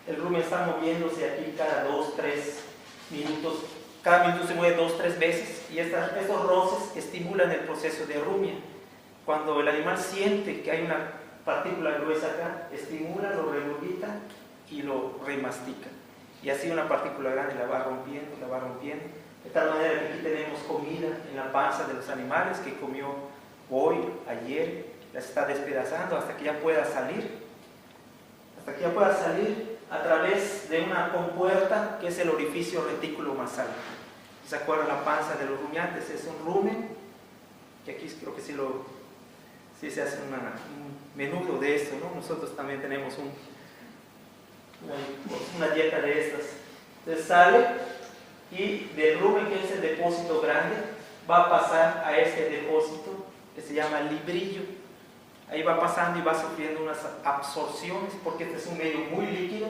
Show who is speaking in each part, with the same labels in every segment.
Speaker 1: el rumen está moviéndose aquí cada 2, 3 minutos. Cada minuto se mueve 2, 3 veces y estos roces estimulan el proceso de rumia. Cuando el animal siente que hay una partícula gruesa acá, estimula, lo regurgita y lo remastica. Y así una partícula grande la va rompiendo, la va rompiendo. De tal manera que aquí tenemos comida en la panza de los animales que comió hoy, ayer, las está despedazando hasta que ya pueda salir. Hasta que ya pueda salir a través de una compuerta que es el orificio reticulomasal. ¿Se acuerdan la panza de los rumiantes? Es un rumen, que aquí creo que sí se hace un menudo de esto, ¿no? Nosotros también tenemos una dieta de estas. Entonces sale y del rumen, que es el depósito grande, va a pasar a este depósito que se llama librillo. Ahí va pasando y va sufriendo unas absorciones porque este es un medio muy líquido.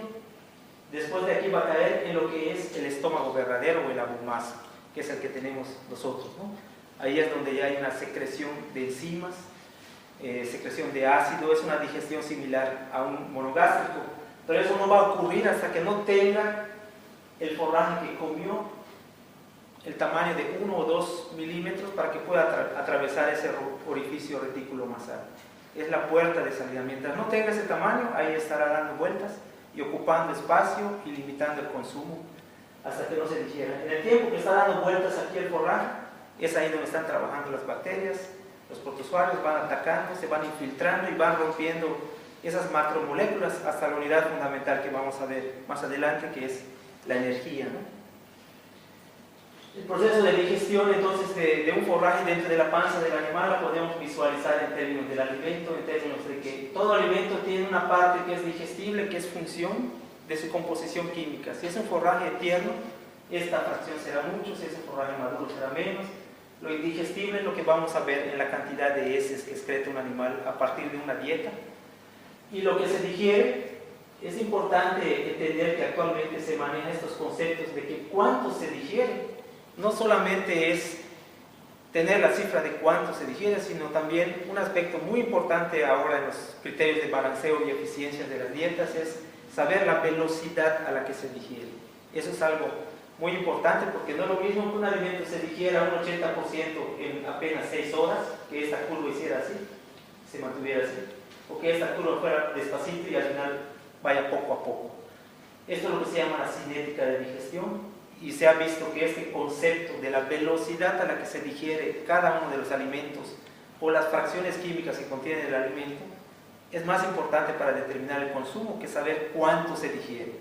Speaker 1: Después de aquí va a caer en lo que es el estómago verdadero o el abomazo, que es el que tenemos nosotros, ¿no? Ahí es donde ya hay una secreción de enzimas, secreción de ácido, es una digestión similar a un monogástrico, pero eso no va a ocurrir hasta que no tenga el forraje que comió el tamaño de 1 o 2 milímetros para que pueda atravesar ese orificio reticulomasal. Es la puerta de salida. Mientras no tenga ese tamaño, ahí estará dando vueltas y ocupando espacio y limitando el consumo hasta que no se digiera. En el tiempo que está dando vueltas aquí el forraje, es ahí donde están trabajando las bacterias. Los protozoarios van atacando, se van infiltrando y van rompiendo esas macromoléculas hasta la unidad fundamental que vamos a ver más adelante, que es la energía, ¿no? El proceso de digestión entonces de un forraje dentro de la panza del animal la podemos visualizar en términos del alimento, en términos de que todo alimento tiene una parte que es digestible, que es función de su composición química. Si es un forraje tierno, esta fracción será mucho, si es un forraje maduro será menos. Lo indigestible es lo que vamos a ver en la cantidad de heces que excreta un animal a partir de una dieta. Y lo que se digiere, es importante entender que actualmente se manejan estos conceptos de que cuánto se digiere. No solamente es tener la cifra de cuánto se digiere, sino también un aspecto muy importante ahora en los criterios de balanceo y eficiencia de las dietas es saber la velocidad a la que se digiere. Eso es algo muy importante porque no es lo mismo que un alimento se digiera un 80% en apenas 6 horas, que esta curva hiciera así, se mantuviera así, o que esta curva fuera despacito y al final vaya poco a poco. Esto es lo que se llama la cinética de digestión. Y se ha visto que este concepto de la velocidad a la que se digiere cada uno de los alimentos o las fracciones químicas que contiene el alimento es más importante para determinar el consumo que saber cuánto se digiere.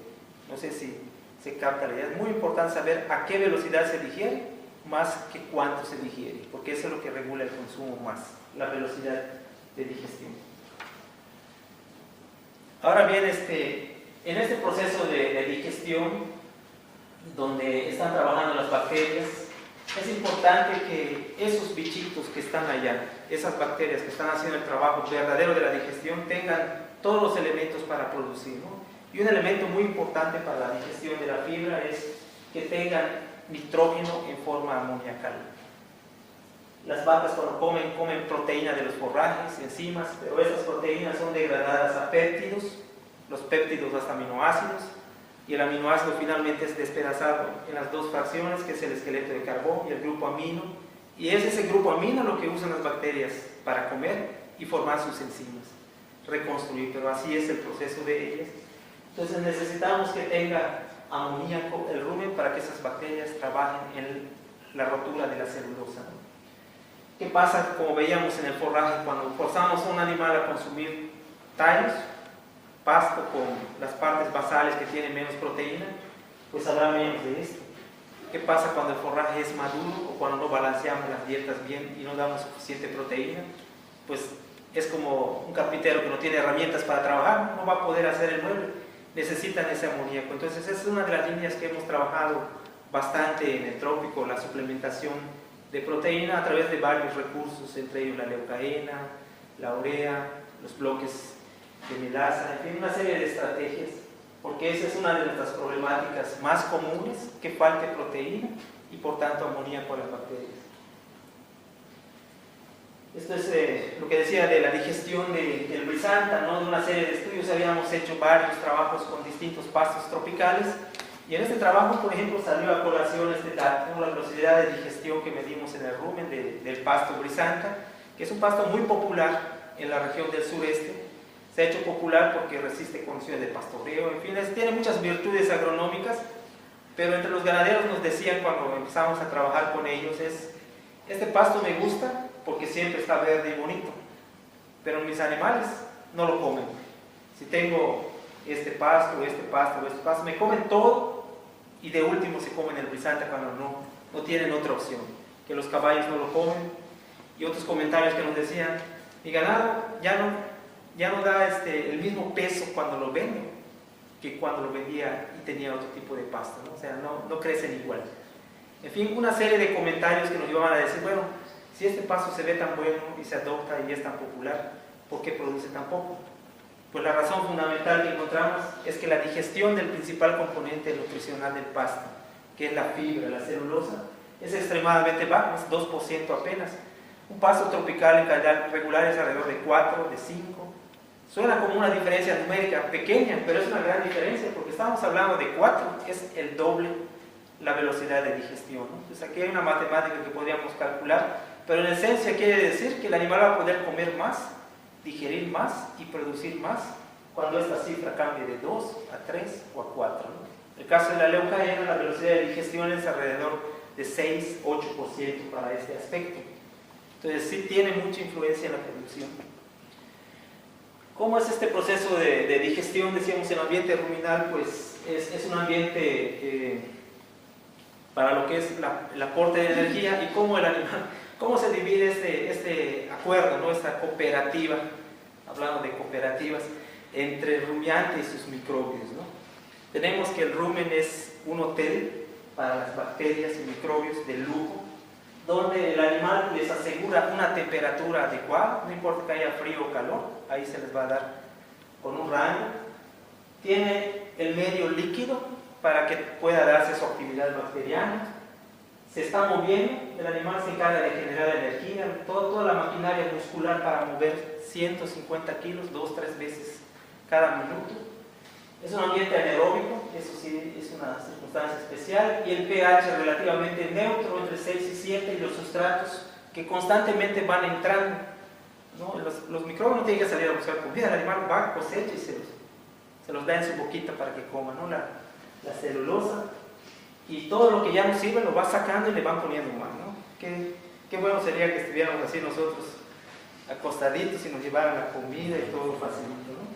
Speaker 1: No sé si se capta la idea. Es muy importante saber a qué velocidad se digiere más que cuánto se digiere, porque eso es lo que regula el consumo más, la velocidad de digestión. Ahora bien, en este proceso de digestión, donde están trabajando las bacterias, es importante que esos bichitos que están allá, esas bacterias que están haciendo el trabajo verdadero de la digestión, tengan todos los elementos para producir, ¿no? Y un elemento muy importante para la digestión de la fibra es que tengan nitrógeno en forma amoniacal. Las vacas cuando comen proteína de los forrajes, enzimas, pero esas proteínas son degradadas a péptidos, los péptidos hasta aminoácidos, y el aminoácido finalmente es despedazado en las dos fracciones, que es el esqueleto de carbono y el grupo amino, y es ese grupo amino lo que usan las bacterias para comer y formar sus enzimas, reconstruir, pero así es el proceso de ellas. Entonces necesitamos que tenga amoníaco el rumen para que esas bacterias trabajen en la rotura de la celulosa, ¿no? ¿Qué pasa? Como veíamos en el forraje, cuando forzamos a un animal a consumir tallos, pasto con las partes basales que tienen menos proteína, pues habrá menos de esto. ¿Qué pasa cuando el forraje es maduro o cuando no balanceamos las dietas bien y no damos suficiente proteína? Pues es como un carpintero que no tiene herramientas para trabajar, no va a poder hacer el mueble, necesitan ese amoníaco. Entonces esa es una de las líneas que hemos trabajado bastante en el trópico, la suplementación de proteína a través de varios recursos, entre ellos la leucaena, la urea, los bloques de melasa, en fin, una serie de estrategias, porque esa es una de nuestras problemáticas más comunes, que falte proteína y por tanto amoníaco a las bacterias. Esto es lo que decía de la digestión del brisanta, ¿no? De una serie de estudios habíamos hecho varios trabajos con distintos pastos tropicales, y en este trabajo, por ejemplo, salió a colación este dato, ¿no? La velocidad de digestión que medimos en el rumen del pasto brisanta, que es un pasto muy popular en la región del sureste. Se ha hecho popular porque resiste condiciones de pastoreo, en fin, tiene muchas virtudes agronómicas, pero entre los ganaderos nos decían cuando empezamos a trabajar con ellos este pasto me gusta porque siempre está verde y bonito, pero mis animales no lo comen. Si tengo este pasto, me comen todo y de último se comen el brisanta cuando no tienen otra opción, que los caballos no lo comen. Y otros comentarios que nos decían, mi ganado ya no da el mismo peso cuando lo vendo que cuando lo vendía y tenía otro tipo de pasto, ¿no? O sea, no crecen igual. En fin, una serie de comentarios que nos llevaban a decir, bueno, si este pasto se ve tan bueno y se adopta y es tan popular, ¿por qué produce tan poco? Pues la razón fundamental que encontramos es que la digestión del principal componente nutricional del pasto, que es la fibra, la celulosa, es extremadamente baja, es 2% apenas. Un pasto tropical en calidad regular es alrededor de 4, de 5. Suena como una diferencia numérica pequeña, pero es una gran diferencia porque estamos hablando de 4, es el doble la velocidad de digestión, ¿no? Entonces aquí hay una matemática que podríamos calcular, pero en esencia quiere decir que el animal va a poder comer más, digerir más y producir más cuando esta cifra cambie de 2 a 3 o a 4, ¿no? En el caso de la leucaena, la velocidad de digestión es alrededor de 6-8% para este aspecto. Entonces sí tiene mucha influencia en la producción. ¿Cómo es este proceso de digestión? Decíamos, el ambiente ruminal pues es un ambiente para lo que es el aporte de energía, y cómo el animal, cómo se divide este acuerdo, ¿no? Esta cooperativa, hablando de cooperativas, entre el rumiante y sus microbios, ¿no? Tenemos que el rumen es un hotel para las bacterias y microbios de lujo, donde el animal les asegura una temperatura adecuada, no importa que haya frío o calor, ahí se les va a dar con un rango. Tiene el medio líquido para que pueda darse su actividad bacteriana. Se está moviendo, el animal se encarga de generar energía, toda la maquinaria muscular para mover 150 kilos 2-3 veces cada minuto. Es un ambiente anaeróbico, eso sí es una circunstancia especial, y el pH relativamente neutro, entre 6 y 7, y los sustratos que constantemente van entrando, ¿no? Los microbios no tienen que salir a buscar comida, el animal va, cosecha y se los da en su boquita para que coman, ¿no? La celulosa, y todo lo que ya no sirve lo va sacando y le van poniendo más, ¿no? Qué bueno sería que estuviéramos así nosotros, acostaditos, y nos llevaran la comida y todo facilito, ¿no?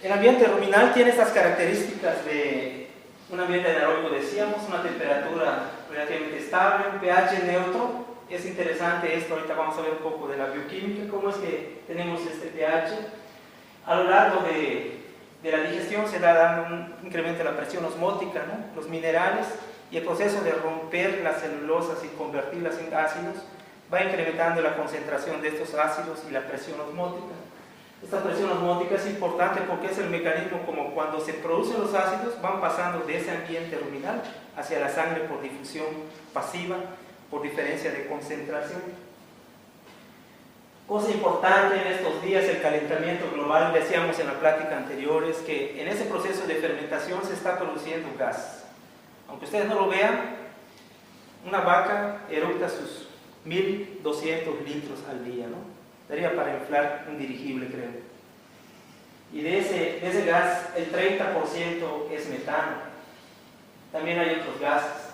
Speaker 1: El ambiente ruminal tiene estas características de un ambiente anaeróbico, decíamos, una temperatura relativamente estable, un pH neutro. Es interesante esto, ahorita vamos a ver un poco de la bioquímica, cómo es que tenemos este pH. A lo largo de la digestión se da dando un incremento de la presión osmótica, ¿no? Los minerales, y el proceso de romper las celulosas y convertirlas en ácidos va incrementando la concentración de estos ácidos y la presión osmótica. Esta presión osmótica es importante porque es el mecanismo como cuando se producen los ácidos van pasando de ese ambiente ruminal hacia la sangre por difusión pasiva, por diferencia de concentración. Cosa importante en estos días, el calentamiento global, decíamos en la plática anterior, es que en ese proceso de fermentación se está produciendo gas. Aunque ustedes no lo vean, una vaca eructa sus 1200 litros al día, ¿no? Daría para inflar un dirigible, creo. Y de ese gas, el 30% es metano. También hay otros gases.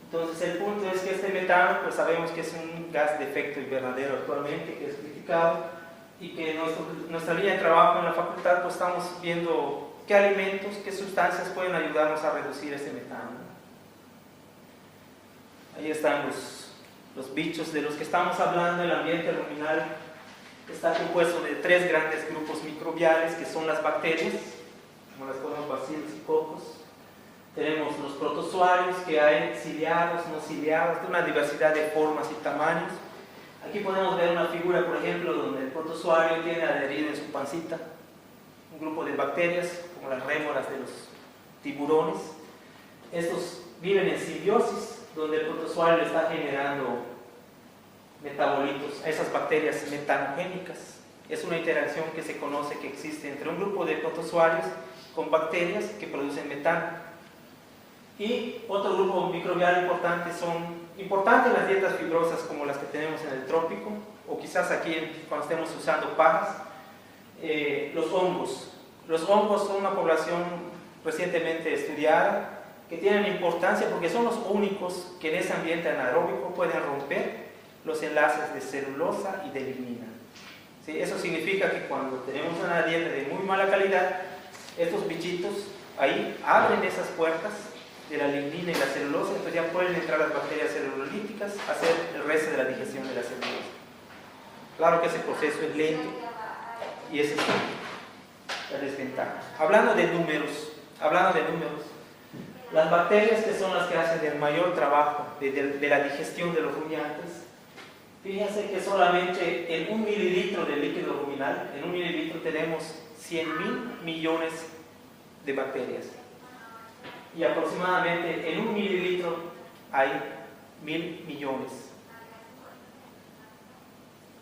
Speaker 1: Entonces el punto es que este metano, pues sabemos que es un gas de efecto invernadero actualmente, que es criticado, y que nuestra línea de trabajo en la facultad, pues estamos viendo qué alimentos, qué sustancias pueden ayudarnos a reducir ese metano. Ahí están los bichos de los que estamos hablando. El ambiente ruminal está compuesto de 3 grandes grupos microbiales, que son las bacterias, como las conocemos, bacilos y cocos. Tenemos los protozoarios, que hay ciliados, no ciliados, de una diversidad de formas y tamaños. Aquí podemos ver una figura, por ejemplo, donde el protozoario tiene adherido en su pancita un grupo de bacterias, como las rémoras de los tiburones. Estos viven en simbiosis, donde el protozoario está generando metabolitos, a esas bacterias metanogénicas. Es una interacción que se conoce que existe entre un grupo de protozoarios con bacterias que producen metano. Y otro grupo microbial importante son importantes las dietas fibrosas como las que tenemos en el trópico, o quizás aquí cuando estemos usando pajas, los hongos. Los hongos son una población recientemente estudiada que tienen importancia porque son los únicos que en ese ambiente anaeróbico pueden romper los enlaces de celulosa y de lignina. ¿Sí? Eso significa que cuando tenemos una dieta de muy mala calidad, estos bichitos ahí abren esas puertas de la lignina y la celulosa, entonces ya pueden entrar las bacterias celulolíticas a hacer el resto de la digestión de la celulosa. Claro que ese proceso es lento y esa es la desventaja. Hablando de números, las bacterias que son las que hacen el mayor trabajo de la digestión de los rumiantes, fíjense que solamente en 1 mililitro de líquido ruminal, en 1 mililitro tenemos 100.000 millones de bacterias. Y aproximadamente en 1 mililitro hay 1.000 millones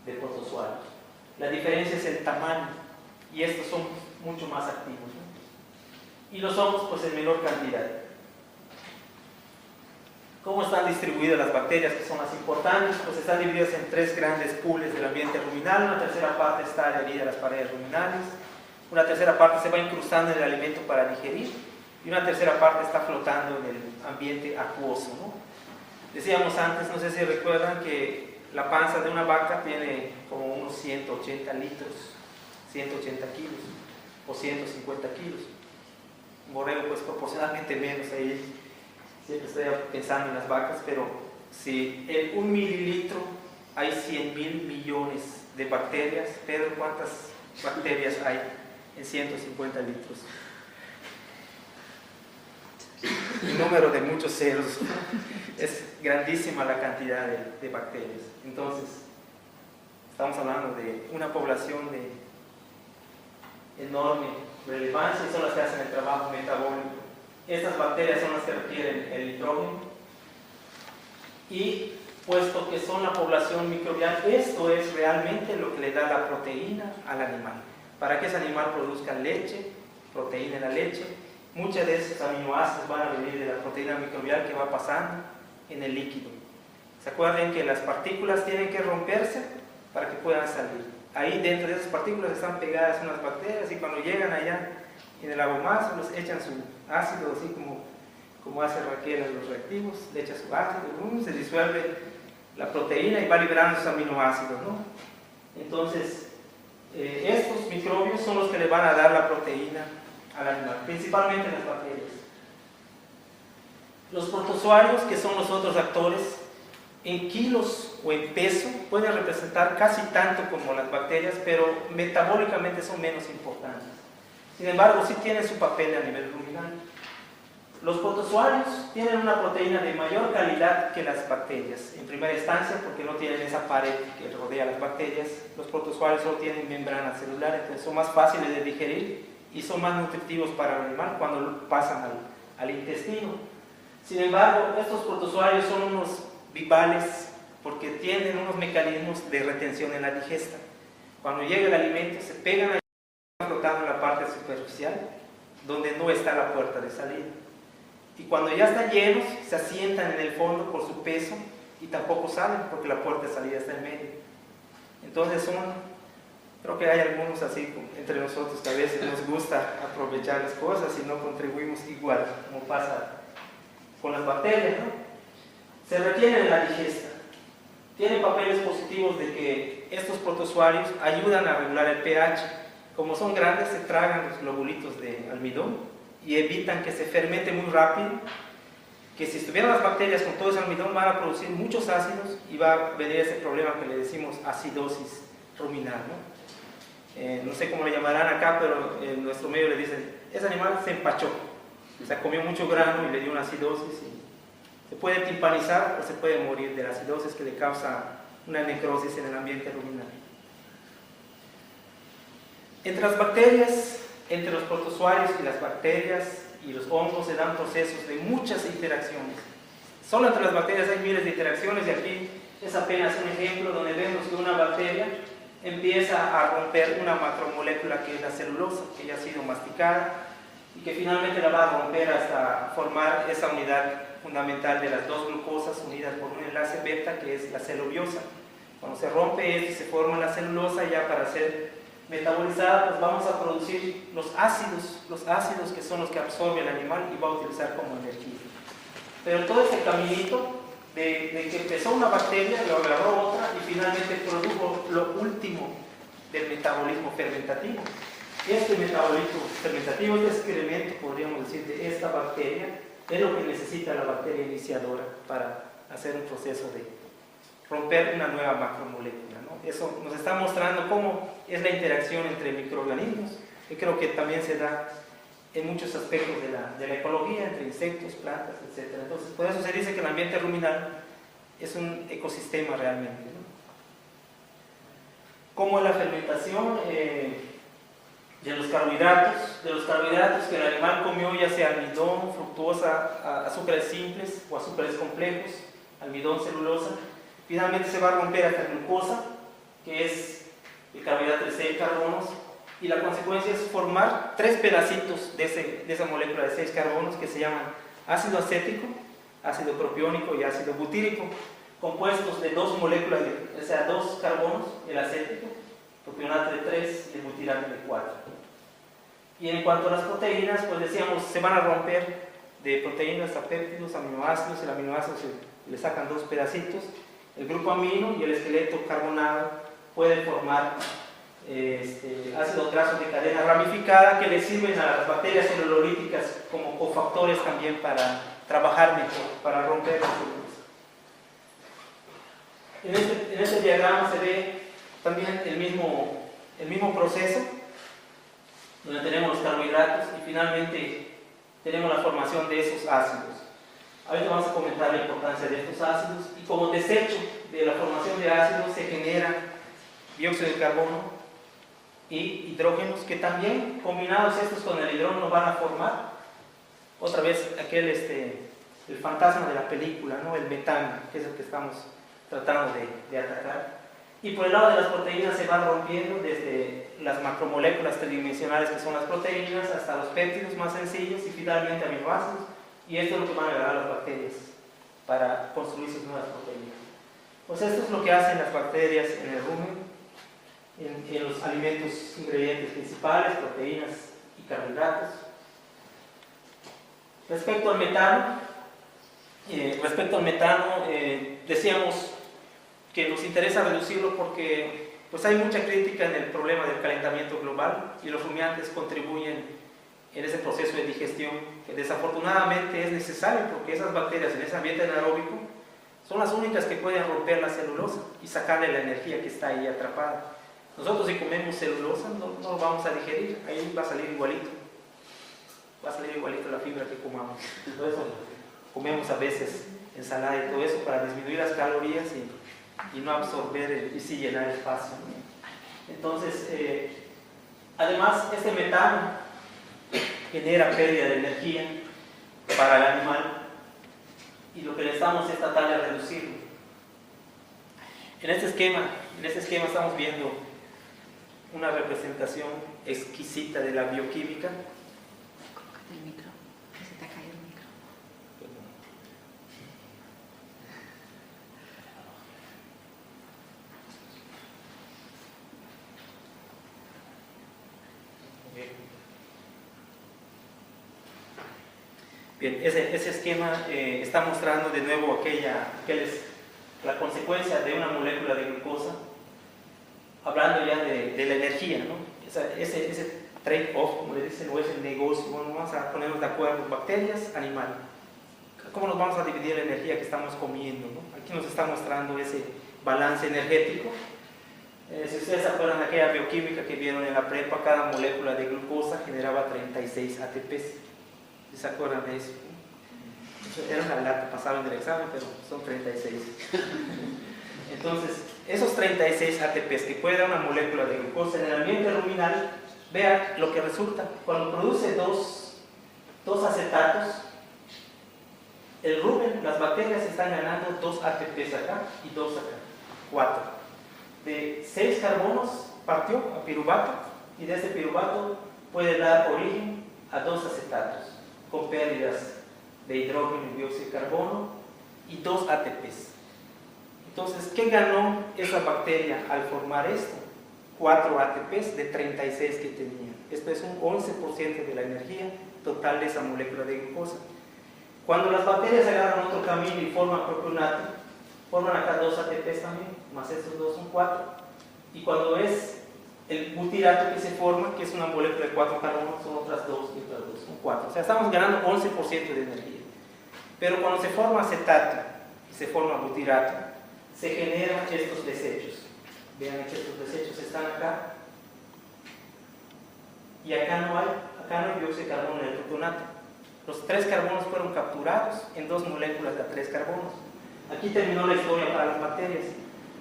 Speaker 1: de protozoarios. La diferencia es el tamaño, y estos son mucho más activos, ¿no? Y los hongos pues en menor cantidad. ¿Cómo están distribuidas las bacterias que son las importantes? Pues están divididas en 3 grandes pools del ambiente ruminal. Una tercera parte está adherida a las paredes ruminales, una tercera parte se va incrustando en el alimento para digerir, y una tercera parte está flotando en el ambiente acuoso, ¿no? Decíamos antes, no sé si recuerdan, que la panza de una vaca tiene como unos 180 litros, 180 kilos o 150 kilos. Un borrego pues proporcionalmente menos, ahí siempre estoy pensando en las vacas, pero si en 1 mililitro hay 100.000 millones de bacterias, Pedro, ¿cuántas bacterias hay en 150 litros? Un número de muchos ceros. Es grandísima la cantidad de bacterias. Entonces, estamos hablando de una población de enorme relevancia y son las que hacen el trabajo metabólico. Estas bacterias son las que requieren el nitrógeno, y puesto que son la población microbial, esto es realmente lo que le da la proteína al animal. Para que ese animal produzca leche, proteína en la leche, muchos de esos aminoácidos van a venir de la proteína microbial que va pasando en el líquido. ¿Se acuerdan que las partículas tienen que romperse para que puedan salir? Ahí dentro de esas partículas están pegadas unas bacterias, y cuando llegan allá en el abomazo les echan su ácido, así como hace Raquel en los reactivos, le echa su ácido, se disuelve la proteína y va liberando sus aminoácidos, ¿no? Entonces, estos microbios son los que le van a dar la proteína al animal, principalmente las bacterias. Los protozoarios, que son los otros actores, en kilos o en peso pueden representar casi tanto como las bacterias, pero metabólicamente son menos importantes. Sin embargo, sí tienen su papel a nivel ruminal. Los protozoarios tienen una proteína de mayor calidad que las bacterias, en primera instancia porque no tienen esa pared que rodea a las bacterias. Los protozoarios solo tienen membrana celular, entonces son más fáciles de digerir y son más nutritivos para el animal cuando pasan al intestino. Sin embargo, estos protozoarios son unos bipales porque tienen unos mecanismos de retención en la digesta. Cuando llega el alimento se pegan ahí, flotando en la parte superficial donde no está la puerta de salida, y cuando ya están llenos se asientan en el fondo por su peso y tampoco salen porque la puerta de salida está en medio. Entonces creo que hay algunos así entre nosotros que a veces nos gusta aprovechar las cosas y no contribuimos igual como pasa con las bacterias, ¿no? Se retienen en la digesta. Tienen papeles positivos de que estos protozoarios ayudan a regular el pH. Como son grandes, se tragan los globulitos de almidón y evitan que se fermente muy rápido, que si estuvieran las bacterias con todo ese almidón van a producir muchos ácidos y va a venir ese problema que le decimos acidosis ruminal, ¿no? No sé cómo le llamarán acá, pero en nuestro medio le dicen, ese animal se empachó, o sea, comió mucho grano y le dio una acidosis, y se puede timpanizar o se puede morir de la acidosis que le causa una necrosis en el ambiente ruminal. Entre las bacterias, entre los protozoarios y las bacterias y los hongos se dan procesos de muchas interacciones. Solo entre las bacterias hay miles de interacciones, y aquí Es apenas un ejemplo donde vemos que una bacteria empieza a romper una macromolécula que es la celulosa, que ya ha sido masticada y que finalmente la va a romper hasta formar esa unidad fundamental de las dos glucosas unidas por un enlace beta, que es la celuliosa. Cuando se rompe esto y se forma la celulosa, ya para ser metabolizada, pues vamos a producir los ácidos que son los que absorbe el animal y va a utilizar como energía. Pero todo este caminito de que empezó una bacteria, lo agarró otra y finalmente produjo lo último del metabolismo fermentativo. Este metabolismo fermentativo, este excremento, podríamos decir, de esta bacteria, es lo que necesita la bacteria iniciadora para hacer un proceso de romper una nueva macromolécula, ¿no? Eso nos está mostrando cómo es la interacción entre microorganismos, que creo que también se da en muchos aspectos de la ecología, entre insectos, plantas, etc. Entonces, por eso se dice que el ambiente ruminal es un ecosistema realmente, ¿no? ¿Cómo es la fermentación? De los carbohidratos que el animal comió, ya sea almidón, fructosa, azúcares simples o azúcares complejos, almidón, celulosa, finalmente se va a romper hasta glucosa, que es el carbohidrato de 6 carbonos, y la consecuencia es formar 3 pedacitos de esa molécula de 6 carbonos que se llaman ácido acético, ácido propiónico y ácido butírico, compuestos de 2 moléculas, o sea, 2 carbonos, el acético, propionato de 3 y el butirato de 4. Y en cuanto a las proteínas, pues decíamos, se van a romper de proteínas a péptidos, aminoácidos. El aminoácido le sacan 2 pedacitos. El grupo amino y el esqueleto carbonado pueden formar ácidos grasos de cadena ramificada que le sirven a las bacterias celulolíticas como cofactores también para trabajar mejor, para romper las células. En este diagrama se ve también el mismo proceso, donde tenemos los carbohidratos y finalmente tenemos la formación de esos ácidos. Ahorita vamos a comentar la importancia de estos ácidos, y como desecho de la formación de ácidos se genera dióxido de carbono y hidrógenos, que también combinados estos con el hidrógeno van a formar otra vez el fantasma de la película, ¿no? El metano, que es el que estamos tratando de atacar. Y por el lado de las proteínas se van rompiendo desde las macromoléculas tridimensionales, que son las proteínas, hasta los péptidos más sencillos y finalmente aminoácidos, y esto es lo que van a agarrar las bacterias para construir sus nuevas proteínas. Pues esto es lo que hacen las bacterias en el rumen, en los alimentos ingredientes principales, proteínas y carbohidratos. Respecto al metano, decíamos que nos interesa reducirlo porque pues hay mucha crítica en el problema del calentamiento global, y los rumiantes contribuyen en ese proceso de digestión que desafortunadamente es necesario, porque esas bacterias en ese ambiente anaeróbico son las únicas que pueden romper la celulosa y sacarle la energía que está ahí atrapada. Nosotros, si comemos celulosa, no lo vamos a digerir, ahí va a salir igualito la fibra que comamos. Entonces comemos a veces ensalada y todo eso para disminuir las calorías y no absorber y sí llenar espacio. Entonces, además, este metano genera pérdida de energía para el animal, y lo que necesitamos es tratar de reducirlo. En este esquema estamos viendo una representación exquisita de la bioquímica.
Speaker 2: El micro, que se te ha caído el micro.
Speaker 1: Bien, ese esquema está mostrando de nuevo la consecuencia de una molécula de glucosa, hablando ya de la energía, ¿no? Ese trade-off, como le dicen, o es el negocio. Bueno, vamos a ponernos de acuerdo: bacterias, animal. ¿Cómo nos vamos a dividir la energía que estamos comiendo, ¿no? Aquí nos está mostrando ese balance energético. Si ustedes se acuerdan de aquella bioquímica que vieron en la prepa, cada molécula de glucosa generaba 36 ATPs. ¿Sí se acuerdan de eso? Era una lata, pasaban del examen, pero son 36. Entonces, esos 36 ATPs que puede dar una molécula de glucosa en el ambiente ruminal, vean lo que resulta. Cuando produce dos acetatos, el rumen, las bacterias están ganando 2 ATPs acá y 2 acá, 4. De 6 carbonos partió a piruvato y de ese piruvato puede dar origen a 2 acetatos con pérdidas de hidrógeno y dióxido de carbono y 2 ATPs. Entonces, ¿qué ganó esa bacteria al formar esto? 4 ATPs de 36 que tenía. Esto es un 11% de la energía total de esa molécula de glucosa. Cuando las bacterias agarran otro camino y forman propionato, forman acá 2 ATPs también, más estos 2 son 4. Y cuando es el butirato que se forma, que es una molécula de 4 carbonos, son otras 2 y otras 2, son 4. O sea, estamos ganando 11% de energía. Pero cuando se forma acetato y se forma butirato, se generan estos desechos. Vean que estos desechos están acá. Y acá no hay dióxido de carbono en el propionato. Los 3 carbonos fueron capturados en 2 moléculas de 3 carbonos. Aquí terminó la historia para las bacterias.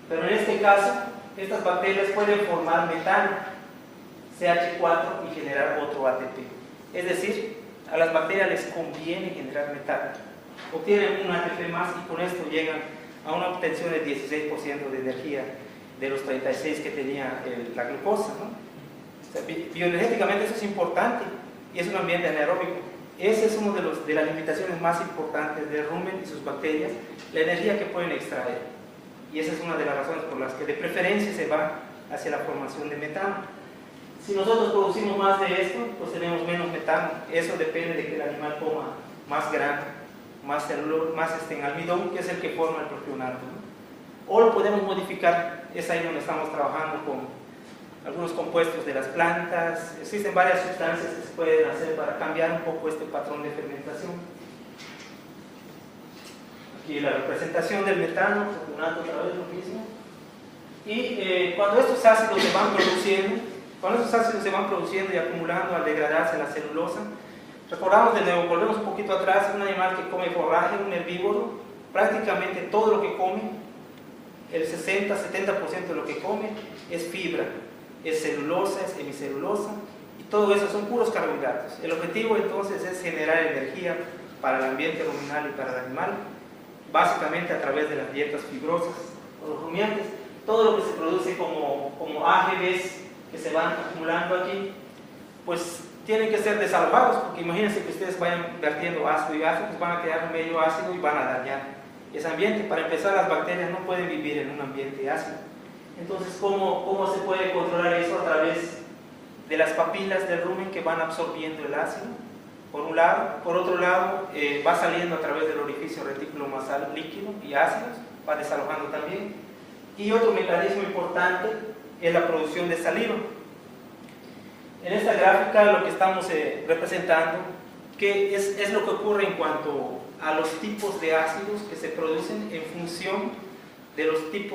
Speaker 1: Pero en este caso, estas bacterias pueden formar metano, CH4, y generar otro ATP. Es decir, a las bacterias les conviene generar metano. Obtienen un ATP más y con esto llegan a una obtención de 16% de energía de los 36 que tenía la glucosa, ¿no? O sea, bioenergéticamente eso es importante y es un ambiente anaeróbico. Ese es uno de las limitaciones más importantes del rumen y sus bacterias, la energía que pueden extraer. Y esa es una de las razones por las que de preferencia se va hacia la formación de metano. Si nosotros producimos más de esto, pues tenemos menos metano. Eso depende de que el animal coma más grano, más almidón, que es el que forma el propionato, ¿no? O lo podemos modificar, es ahí donde estamos trabajando con algunos compuestos de las plantas. Existen varias sustancias que se pueden hacer para cambiar un poco este patrón de fermentación. Aquí la representación del metano, propionato otra vez lo mismo. Y cuando estos ácidos se van produciendo y acumulando al degradarse en la celulosa, recordamos de nuevo, volvemos un poquito atrás, un animal que come forraje, un herbívoro, prácticamente todo lo que come, el 60-70% de lo que come es fibra, es celulosa, es hemicelulosa, y todo eso son puros carbohidratos. El objetivo entonces es generar energía para el ambiente ruminal y para el animal, básicamente a través de las dietas fibrosas. Los rumiantes, todo lo que se produce como AGVs que se van acumulando aquí, pues tienen que ser desalojados, porque imagínense que ustedes vayan vertiendo ácido y ácido, pues van a quedar medio ácido y van a dañar ese ambiente. Para empezar, las bacterias no pueden vivir en un ambiente ácido. Entonces, ¿cómo se puede controlar eso? A través de las papilas del rumen que van absorbiendo el ácido, por un lado. Por otro lado, va saliendo a través del orificio reticulomasal líquido y ácidos, va desalojando también. Y otro mecanismo importante es la producción de saliva. En esta gráfica lo que estamos representando que es lo que ocurre en cuanto a los tipos de ácidos que se producen en función de los tipos